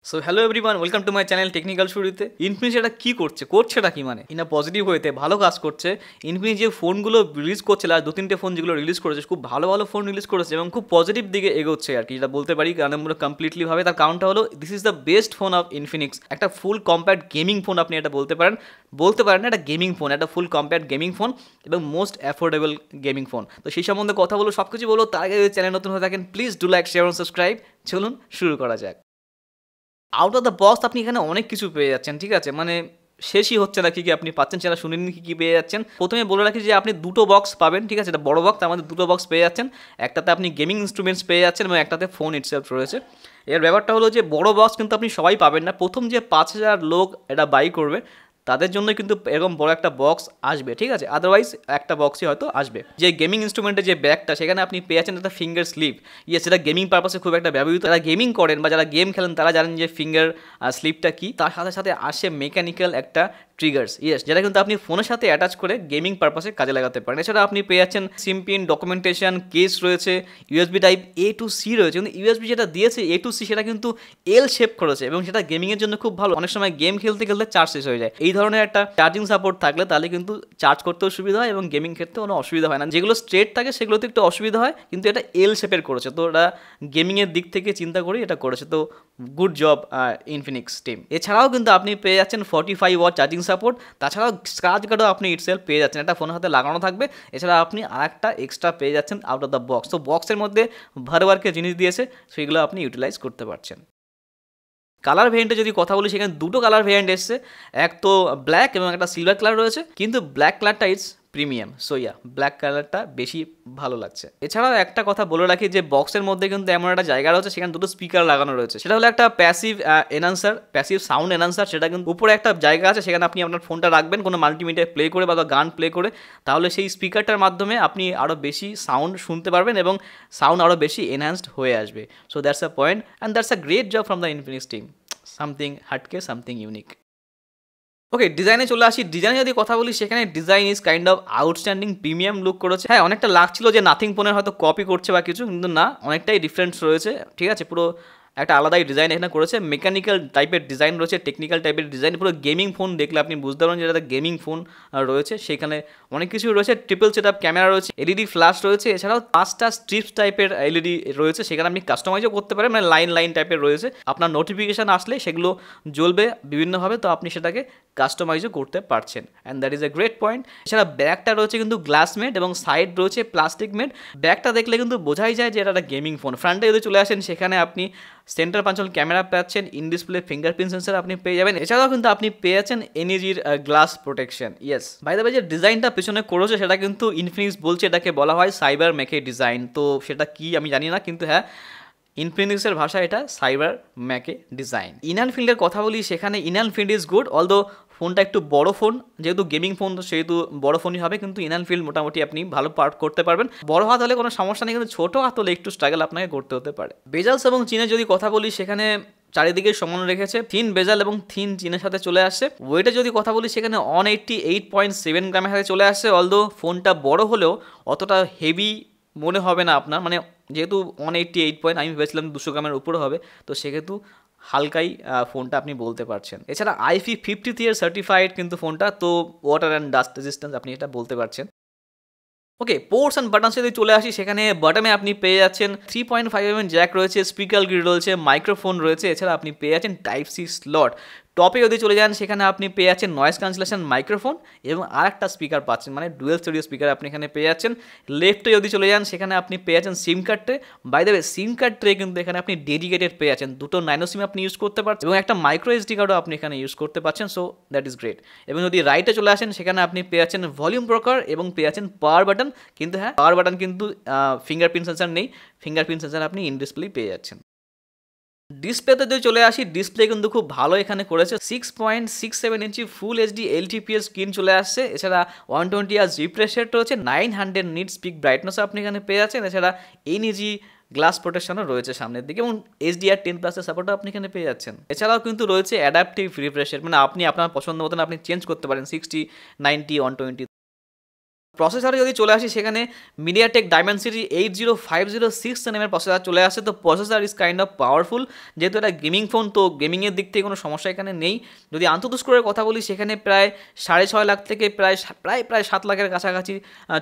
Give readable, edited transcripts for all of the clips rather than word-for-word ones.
So hello everyone, welcome to my channel technical শুরুতে। Infinix এটা কী করছেটা কি মানে ইন আ পজিটিভ ওয়েতে ভালো কাজ করছে। ইনফিনিক্স যে ফোনগুলো রিলিজ করছে, আর 2-3টে ফোন যেগুলো রিলিজ করেছে, খুব ভালো ভালো ফোন রিলিজ করেছে এবং খুব পজিটিভ দিকে এগোচ্ছে আর কি, যেটা বলতে পারি। কারণ আমরা কমপ্লিটলিভাবে তার কারণটা হলো this is the best phone off Infinix. একটা ফুল কম্প্যাক্ট গেমিং ফোন আপনি এটা বলতে পারেন না, একটা গেমিং ফোন, একটা ফুল কম্প্যাক্ট গেমিং ফোন এবং মোস্ট অ্যাফোর্ডেবল গেমিং ফোন। তো সেই সম্বন্ধে কথা বলো, সব কিছু বলো। তার আগে যদি চ্যানেল নতুন হয়ে থাকেন, প্লিজ ডু লাইক, শেয়ার এবং সাবস্ক্রাইব। চলুন শুরু করা যাক। আউট অফ দ্য বক্স আপনি এখানে অনেক কিছু পেয়ে যাচ্ছেন, ঠিক আছে? মানে শেষই হচ্ছে না কি আপনি পাচ্ছেন, সেটা শুনে নিন কী পেয়ে যাচ্ছেন। প্রথমে বলে রাখি যে আপনি দুটো বক্স পাবেন, ঠিক আছে? এটা বড় বক্স, আমাদের দুটো বক্স পেয়ে যাচ্ছেন। একটাতে আপনি গেমিং ইনস্ট্রুমেন্টস পেয়ে যাচ্ছেন এবং একটাতে ফোন ইটসেলফ রয়েছে। এর ব্যাপারটা হলো যে বড় বক্স কিন্তু আপনি সবাই পাবেন না। প্রথম যে 5,000 লোক এটা বাই করবে তাদের জন্য কিন্তু এরকম বড় একটা বক্স আসবে, ঠিক আছে? আদারওয়াইজ একটা বক্সই হয়তো আসবে। যে গেমিং ইনস্ট্রুমেন্টের যে ব্যাগটা, সেখানে আপনি পেয়ে যাচ্ছেন একটা ফিঙ্গার স্লিপ। সেটা গেমিং পারপাসে খুব একটা ব্যবহৃত। যারা গেমিং করেন বা যারা গেম খেলেন তারা জানেন যে ফিঙ্গার স্লিপটা কি। তার সাথে সাথে আসে মেকানিক্যাল একটা ট্রিগার্স, যেটা কিন্তু আপনি ফোনের সাথে অ্যাটাচ করে গেমিং পারপাসে কাজে লাগাতে পারেন। এছাড়া আপনি পেয়ে যাচ্ছেন সিমপিন, ডকুমেন্টেশন, কেস রয়েছে, USB type A to C রয়েছে। কিন্তু ইউএসবি যেটা দিয়েছে A to C, সেটা কিন্তু এল শেপ করেছে এবং সেটা গেমিংয়ের জন্য খুব ভালো। অনেক সময় গেম খেলতে খেলতে চার্জ শেষ হয়ে যায়। এই ধরনের একটা চার্জিং সাপোর্ট থাকলে তাহলে কিন্তু চার্জ করতেও সুবিধা হয় এবং গেমিং ক্ষেত্রে কোনো অসুবিধা হয় না। যেগুলো স্ট্রেট থাকে সেগুলোতে একটু অসুবিধা হয়, কিন্তু এটা এল শেপের করেছে, তো ওরা গেমিংয়ের দিক থেকে চিন্তা করেই এটা করেছে। তো গুড জব ইনফিনিক্স টিম। এছাড়াও কিন্তু আপনি পেয়ে যাচ্ছেন 45 ওয়াট চার্জিং সাপোর্ট। তাছাড়াও স্ক্র্যাচ গার্ডও আপনি ইটসেলফ পেয়ে যাচ্ছেন, একটা ফোনের হাতে লাগানো থাকবে। এছাড়া আপনি আরেকটা এক্সট্রা পেয়ে যাচ্ছেন আউট অফ দ্য বক্স। তো বক্সের মধ্যে ভারওয়ার্কের জিনিস দিয়েছে, সেইগুলো আপনি ইউটিলাইজ করতে পারছেন। কালার ভেরিয়েন্টে যদি কথা বলি, সেখানে দুটো কালার ভেরিয়েন্ট এসছে। এক তো ব্ল্যাক এবং একটা সিলভার কালার রয়েছে, কিন্তু ব্ল্যাক কালারটা ইটস প্রিমিয়াম। সো ব্ল্যাক কালারটা বেশি ভালো লাগছে। এছাড়াও একটা কথা বলে রাখি যে বক্সের মধ্যে কিন্তু এমন একটা জায়গা রয়েছে, সেখানে দুটো স্পিকার লাগানো রয়েছে। সেটা হলো একটা প্যাসিভ সাউন্ড এনহান্সার। সেটা কিন্তু উপরে একটা জায়গা আছে, সেখানে আপনি আপনার ফোনটা রাখবেন কোনো মাল্টিমিডিয়া প্লে করে বা গান প্লে করে, তাহলে সেই স্পিকারটার মাধ্যমে আপনি আরও বেশি সাউন্ড শুনতে পারবেন এবং সাউন্ড আরও বেশি এনহ্যান্সড হয়ে আসবে। So that's a point and that's a great job from the Infinix team. Something হাটকে, সামথিং ইউনিক। ওকে, ডিজাইনে চলে আসি। ডিজাইনে যদি কথা বলি, সেখানে design is kind of outstanding, premium look করেছে। হ্যাঁ, অনেকটা লাগছিল যে নাথিং ফোনের হয়তো কপি করছে বা কিছু, কিন্তু না, অনেকটাই ডিফারেন্স রয়েছে, ঠিক আছে? পুরো একটা আলাদাই ডিজাইন এখানে করেছে। মেকানিক্যাল টাইপের ডিজাইন রয়েছে, টেকনিক্যাল টাইপের ডিজাইন। পুরো গেমিং ফোন দেখলে আপনি বুঝতে পারবেন যে এটা গেমিং ফোন রয়েছে। সেখানে অনেক কিছুই রয়েছে। ট্রিপল সেট আপ ক্যামেরা রয়েছে, এলইডি ফ্ল্যাশ রয়েছে। এছাড়াও 5টা স্ট্রিপস টাইপের এলইডি রয়েছে, সেখানে আপনি কাস্টমাইজও করতে পারেন, মানে লাইন লাইন টাইপের রয়েছে। আপনার নোটিফিকেশান আসলে সেগুলো জ্বলবে বিভিন্নভাবে, তো আপনি সেটাকে কাস্টমাইজও করতে পারছেন, and that is a great point. এছাড়া ব্যাগটা রয়েছে কিন্তু গ্লাস মেড এবং সাইড রয়েছে প্লাস্টিক মেড। ব্যাগটা দেখলে কিন্তু বোঝাই যায় যে এটা একটা গেমিং ফোন। ফ্রন্টে যদি চলে আসেন, সেখানে আপনি সেন্টার পাঞ্চল ক্যামেরা পাচ্ছেন, ইন ডিসপ্লে ফিঙ্গারপ্রিন্ট সেন্সর আপনি পেয়ে যাবেন। এছাড়াও কিন্তু আপনি পেয়ে যাচ্ছেন এনইজির glass protection. By the way, যে ডিজাইনটা পিছনে করেছে সেটা কিন্তু ইনফিনিক্স বলছে এটাকে বলা হয় সাইবার ম্যাকে ডিজাইন। তো সেটা কি আমি জানি না, কিন্তু হ্যাঁ, ইনফিনিক্সের ভাষা এটা সাইবার ম্যাকে ডিজাইন। ইনাল ফিল্ডের কথা বলি, সেখানে ইনাল ফিল্ড ইজ গুড, অলদো ফোনটা একটু বড় ফোন, যেহেতু গেমিং ফোন তো সেহেতু বড় ফোনই হবে, কিন্তু ইনাল ফিল্ড মোটামুটি আপনি ভালো পার্ট করতে পারবেন। বড় হাত হলে কোনো সমস্যা নেই, কিন্তু ছোটো হাত হলে একটু স্ট্রাগল আপনাকে করতে হতে পারে। বেজালস এবং চিনের যদি কথা বলি, সেখানে চারিদিকে সমান রেখেছে। থিন বেজাল এবং থিন চিনের সাথে চলে আসছে। ওয়েটে যদি কথা বলি, সেখানে 188.7 গ্রামের সাথে চলে আসছে। অলদো ফোনটা বড় হলেও অতটা হেভি মনে হবে না আপনার, মানে যেহেতু 188 আমি ভেবেছিলাম 200 গ্রামের উপরে হবে, তো সেহেতু হালকাই ফোনটা আপনি বলতে পারছেন। এছাড়া IP53 এর সার্টিফাইড কিন্তু ফোনটা, তো ওয়াটার অ্যান্ড ডাস্ট রেজিস্ট্যান্স আপনি এটা বলতে পারছেন। ওকে, পোর্টস অ্যান্ড বাটনস যদি চলে আসি, সেখানে বাটনে আপনি পেয়ে যাচ্ছেন 3.5mm জ্যাক রয়েছে, স্পিকার গ্রিড রয়েছে, মাইক্রোফোন রয়েছে। এছাড়া আপনি পেয়ে যাচ্ছেন টাইপ সি স্লট। টপে যদি চলে যান, সেখানে আপনি পেয়ে যাচ্ছেন নয়েজ ক্যান্সেলেশন মাইক্রোফোন এবং আরেকটা স্পিকার পাচ্ছেন, মানে ডুয়েল স্টুডিও স্পিকার আপনি এখানে পেয়ে যাচ্ছেন। লেফটে যদি চলে যান, সেখানে আপনি পেয়ে যাচ্ছেন SIM card tray. By the way, SIM card tray কিন্তু এখানে আপনি ডেডিকেটেড পেয়ে যাচ্ছেন, দুটো নাইনো সিম আপনি ইউজ করতে পারছেন এবং একটা মাইক্রো এসডি কার্ডও আপনি এখানে ইউজ করতে পারছেন। So that is great. এবং যদি রাইটে চলে আসেন, সেখানে আপনি পেয়ে যাচ্ছেন ভলিউম ব্রোকার এবং পেয়ে যাচ্ছেন পাওয়ার বাটন। কিন্তু হ্যাঁ, পাওয়ার বাটন কিন্তু ফিঙ্গারপ্রিন্ট সেন্সার নেই, ফিঙ্গারপ্রিন্ট সেন্সার আপনি ইন ডিসপ্লে পেয়ে যাচ্ছেন। ডিসপ্লেতে যদি চলে আসি, ডিসপ্লে কিন্তু খুব ভালো এখানে করেছে। 6.67 ইঞ্চি ফুল এইচডি এলটিপিএস স্ক্রিন চলে আসছে। এছাড়া 120 Hz রিফ্রেশ রেট রয়েছে, 900 নিটস পিক ব্রাইটনেস আপনি এখানে পেয়ে যাচ্ছেন। এছাড়া এনইজি গ্লাস প্রোটেকশনও রয়েছে সামনের দিকে এবং HDR10+ সাপোর্টও আপনি এখানে পেয়ে যাচ্ছেন। এছাড়াও কিন্তু রয়েছে অ্যাডাপটিভ রিফ্রেশ রেট, মানে আপনি আপনার পছন্দ মতন আপনি চেঞ্জ করতে পারেন 60, 90, 120। প্রসেসরে যদি চলে আসি সেখানে মিডিয়াটেক ডায়মেনসিটি 80506 নামের প্রসেসর চলে আসে। তো processor is kind of powerful, যেহেতু এটা গেমিং ফোন, তো গেমিংয়ের দিক থেকে কোনো সমস্যা এখানে নেই। যদি আন্তঃদুষ স্কোরের কথা বলি সেখানে প্রায় 6.5 লাখ থেকে প্রায় 7 লাখের কাছাকাছি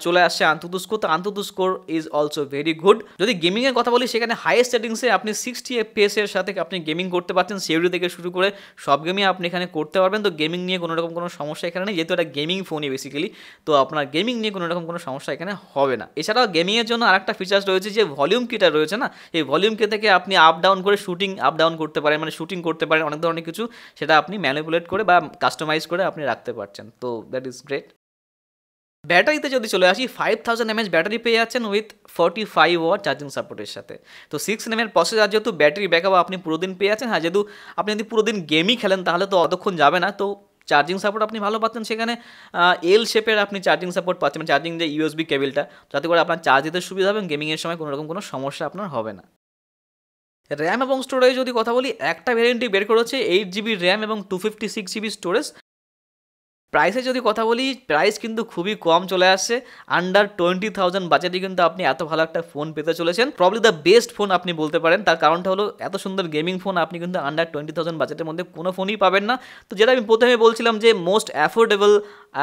চলে আসছে আন্তঃদুষ স্কোর। তো AnTuTu score is also very good. যদি গেমিংয়ের কথা বলি সেখানে হাইয়েস্ট সেটিংসে আপনি 60 FPS এর সাথে আপনি গেমিং করতে পারছেন, সিওডি থেকে শুরু করে সব গেমই আপনি এখানে করতে পারবেন। তো গেমিং নিয়ে কোনো রকম কোনো সমস্যা এখানে নেই, যেহেতু এটা গেমিং ফোনই বেসিক্যালি। তো আপনার গেমিং নিয়ে কোনো রকম কোনো সমস্যা এখানে হবে না। এছাড়াও গেমিংয়ের জন্য আরেকটা ফিচার্স রয়েছে যে ভলিউম কিটা রয়েছে না, এই ভলিউম কি থেকে আপনি আপ ডাউন করে আপ ডাউন করতে পারেন, মানে শুটিং করতে পারেন, অনেক ধরনের কিছু সেটা আপনি ম্যানিপুলেট করে বা কাস্টমাইজ করে আপনি রাখতে পারছেন। তো দ্যাট ইজ গ্রেট। ব্যাটারিতে যদি চলে আসি 5000 mAh ব্যাটারি পেয়ে যাচ্ছেন উইথ 45 ওয়াট চার্জিং সাপোর্টের সাথে। তো 6 nm প্রসেসর, যেহেতু ব্যাটারি ব্যাকআপ আপনি পুরো দিন পেয়ে যাচ্ছেন। হ্যাঁ, যেহেতু আপনি যদি পুরো দিন গেমই খেলেন তাহলে তো অতক্ষণ যাবে না। তো চার্জিং সাপোর্ট আপনি ভালো পাচ্ছেন, সেখানে এল শেপের আপনি চার্জিং সাপোর্ট পাচ্ছেন, মানে চার্জিং যে ইউএসবি কেবলটা, যাতে করে আপনার চার্জ দিতে সুবিধা হবে, গেমিংয়ের সময় কোনো রকম কোনো সমস্যা আপনার হবে না। র্যাম এবং স্টোরেজ যদি কথা বলি, একটা ভ্যারিয়েন্টই বের করেছে 8GB র্যাম এবং 256GB স্টোরেজ। প্রাইসে যদি কথা বলি, প্রাইস কিন্তু খুবই কম চলে আসছে, আন্ডার 20,000 বাজেটে কিন্তু আপনি এত ভালো একটা ফোন পেতে চলেছেন। প্রবলি দ্য বেস্ট ফোন আপনি বলতে পারেন। তার কারণটা হলো এত সুন্দর গেমিং ফোন আপনি কিন্তু আন্ডার 20,000 বাজেটের মধ্যে কোনো ফোনই পাবেন না। তো যেটা আমি প্রথমে বলছিলাম যে মোস্ট অ্যাফোর্ডেবল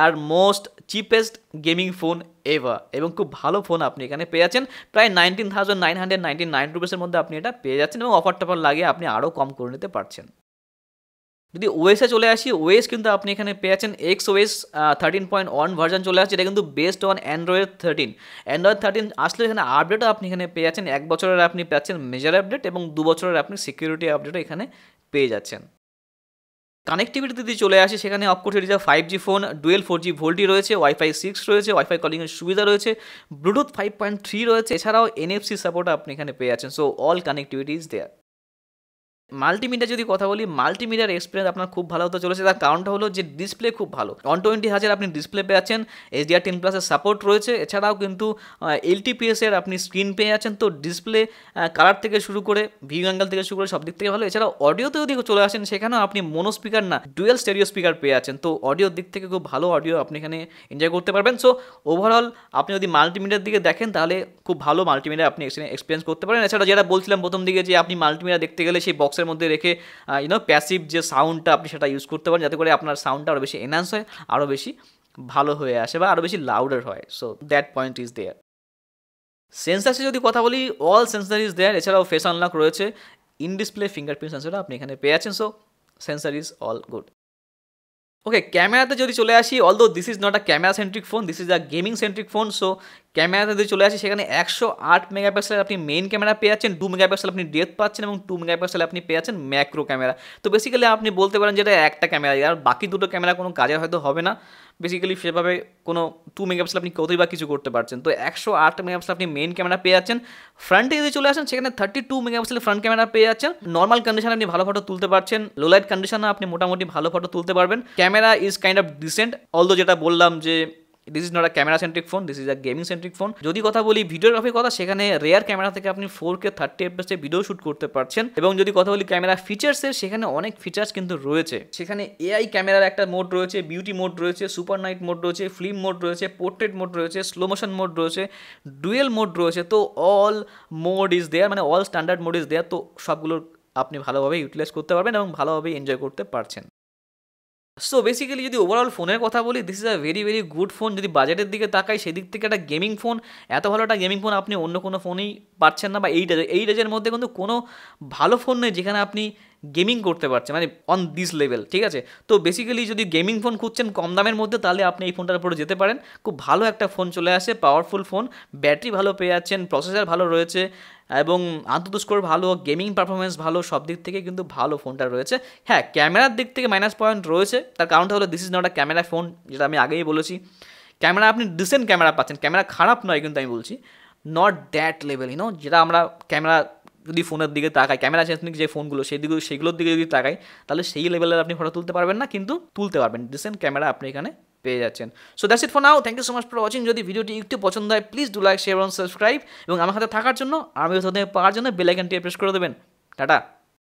আর most cheapest gaming phone ever, এবং খুব ভালো ফোন আপনি এখানে পেয়ে যাচ্ছেন। প্রায় 19,999 রুপিসের মধ্যে আপনি এটা পেয়ে যাচ্ছেন, এবং অফার টফার লাগিয়ে আপনি আরও কম করে নিতে পারছেন। যদি ওএসে চলে আসি, ওএস কিন্তু আপনি এখানে পেয়ে যাচ্ছেন XOS 13.1 ভার্জন চলে আসছে। এটা কিন্তু বেস্ট অন অ্যান্ড্রয়েড 13 আসলে এখানে আপডেটও আপনি এখানে পেয়ে যাচ্ছেন। 1 বছরের আপনি পাচ্ছেন মেজর আপডেট, এবং 2 বছরের আপনি সিকিউরিটি আপডেটও এখানে পেয়ে যাচ্ছেন। কানেক্টিভিটি যদি চলে আসে সেখানে অফকোর্স এটা 5G phone, dual 4G VoLTE রয়েছে, ওয়াইফাই 6 রয়েছে, ওয়াইফাই কলিংয়ের সুবিধা রয়েছে, ব্লুটুথ 5.3 রয়েছে, এছাড়াও NFC সাপোর্ট আপনি এখানে পেয়ে যাচ্ছেন। So all connectivity is there. Multimedia যদি কথা বলি, মাল্টিমিডিয়ার এক্সপিরিয়েন্স আপনার খুব ভালো হতে চলেছে। তার কারণটা হলো যে ডিসপ্লে খুব ভালো, 120Hz আপনি ডিসপ্লে পেয়ে যাচ্ছেন, HDR10+এর সাপোর্ট রয়েছে, এছাড়াও কিন্তু LTPS এর আপনি স্ক্রিন পেয়ে যাচ্ছেন। তো ডিসপ্লে কালার থেকে শুরু করে ভিউ অ্যাঙ্গেল থেকে শুরু করে সব দিক থেকে ভালো। এছাড়াও অডিওতে যদি চলে আসেন সেখানেও আপনি মোনো স্পিকার না, ডুয়েল স্টেরিও স্পিকার পেয়ে যাচ্ছেন। তো অডিওর দিক থেকে খুব ভালো অডিও আপনি এখানে এনজয় করতে পারবেন। সো ওভারঅল আপনি যদি মাল্টিমিডিয়ার দিকে দেখেন তাহলে খুব ভালো মাল্টিমিডিয়া আপনি এক্সপিরিয়েন্স করতে পারেন। এছাড়া যেটা বলছিলাম প্রথম দিকে যে আপনি মাল্টিমিডিয়া দেখতে গেলে সেই বক্সের মধ্যে রেখে প্যাসিভ যে সাউন্ডটা আপনি সেটা ইউজ করতে পারেন, যাতে করে আপনার সাউন্ডটা আরও বেশি এনহ্যান্স হয়, আরও বেশি ভালো হয়ে আসে বা আরও বেশি লাউডার হয়। So that point is there. সেন্সার্সে যদি কথা বলি, অল সেন্সার ইজ দেয়ার। এছাড়াও ফেস আনলক রয়েছে, ইন ডিসপ্লে ফিঙ্গারপ্রিন্ট সেন্সরটা আপনি এখানে পেয়ে যাচ্ছেন। So sensor is all good. Okay, ক্যামেরাতে যদি চলে আসি, although this is not a camera centric phone, this is a gaming centric phone. So ক্যামেরাতে যদি চলে আসি সেখানে 108 মেগাপিক্সেলের আপনি মেইন ক্যামেরা পেয়ে যাচ্ছেন, 2 মেগাপিক্সেল আপনি ডেপথ পাচ্ছেন, এবং 2 মেগাপিক্সেল আপনি পেয়ে যাচ্ছেন ম্যাক্রো ক্যামেরা। তো বেসিক্যালি আপনি বলতে পারেন যেটা একটা ক্যামেরা, আর বাকি দুটো ক্যামেরা কোনো কাজে হয়তো হবে না। বেসিক্যালি সেভাবে কোনো 2 মেগাপিক্সেল আপনি কতই বা কিছু করতে পারছেন। তো 108 মেগাপিক্সেল আপনি মেইন ক্যামেরা পেয়ে যাচ্ছেন। ফ্রন্টে যদি চলে আসেন সেখানে 32 মেগাপিক্সেলের ফ্রন্ট ক্যামেরা পেয়ে যাচ্ছেন। নর্মাল কন্ডিশনে আপনি ভালো ফটো তুলতে পারছেন, লো লাইট কন্ডিশনে আপনি মোটামুটি ভালো ফটো তুলতে পারবেন। Camera is kind of decent, although যেটা বললাম যে this is not a camera centric phone, this is a gaming centric phone. যদি কথা বলি ভিডিওগ্রাফির কথা, সেখানে রেয়ার ক্যামেরা থেকে আপনি 4K 30 FPS ভিডিও শ্যুট করতে পারছেন। এবং যদি কথা বলি ক্যামেরা ফিচার্সের, সেখানে অনেক ফিচার্স কিন্তু রয়েছে। সেখানে AI ক্যামেরার একটা মোড রয়েছে, বিউটি মোড রয়েছে, সুপার নাইট মোড রয়েছে, ফিল্ম মোড রয়েছে, পোর্ট্রেট মোড রয়েছে, স্লো মোশন মোড রয়েছে, ডুয়েল মোড রয়েছে। তো অল মোড ইজ দেয়ার, মানে all standard mode is there. তো সবগুলো আপনি ভালোভাবে ইউটিলাইজ করতে পারবেন এবং ভালোভাবে এনজয় করতে পারছেন। সো বেসিক্যালি যদি ওভারঅল ফোনের কথা বলি, this is a very very good phone. যদি বাজেটের দিকে তাকাই সেদিক থেকে একটা গেমিং ফোন, এত ভালো একটা গেমিং ফোন আপনি অন্য কোনো ফোনেই পাচ্ছেন না, বা এই রেঞ্জের মধ্যে কিন্তু কোনো ভালো ফোন নেই যেখানে আপনি গেমিং করতে পারছেন, মানে অন দিস লেভেল, ঠিক আছে। তো বেসিক্যালি যদি গেমিং ফোন খুঁজছেন কম দামের মধ্যে, তাহলে আপনি এই ফোনটার উপরে যেতে পারেন। খুব ভালো একটা ফোন চলে আসে, পাওয়ারফুল ফোন, ব্যাটারি ভালো পেয়ে যাচ্ছেন, প্রসেসর ভালো রয়েছে, এবং আন্তঃদুষ স্কোর ভালো, গেমিং পারফরমেন্স ভালো, সব দিক থেকে কিন্তু ভালো ফোনটা রয়েছে। হ্যাঁ, ক্যামেরার দিক থেকে মাইনাস পয়েন্ট রয়েছে, তার কারণটা হলো this is not a camera phone, যেটা আমি আগেই বলেছি। ক্যামেরা আপনি ডিসেন্ট ক্যামেরা পাচ্ছেন, ক্যামেরা খারাপ নয় কিন্তু আমি বলছি, নট দ্যাট লেভেল, যেটা আমরা ক্যামেরা যদি ফোনের দিকে তাকাই, ক্যামেরা সেন্সিটিভ যে ফোনগুলো সেগুলোর দিকে যদি তাকাই, তাহলে সেই লেভেলের আপনি ফটো তুলতে পারবেন না, কিন্তু তুলতে পারবেন, ডিসেন্ট ক্যামেরা আপনি এখানে পেয়ে যাচ্ছেন। So that's it for now, thank you so much for watching. যদি ভিডিওটি একটু পছন্দ হয় প্লিজ ডু লাইক, শেয়ার এবং সাবস্ক্রাইব, এবং আমার সাথে থাকার জন্য, আমি সাথে পাওয়ার জন্য বেল আইকনটি প্রেস করে দেবেন। টাটা।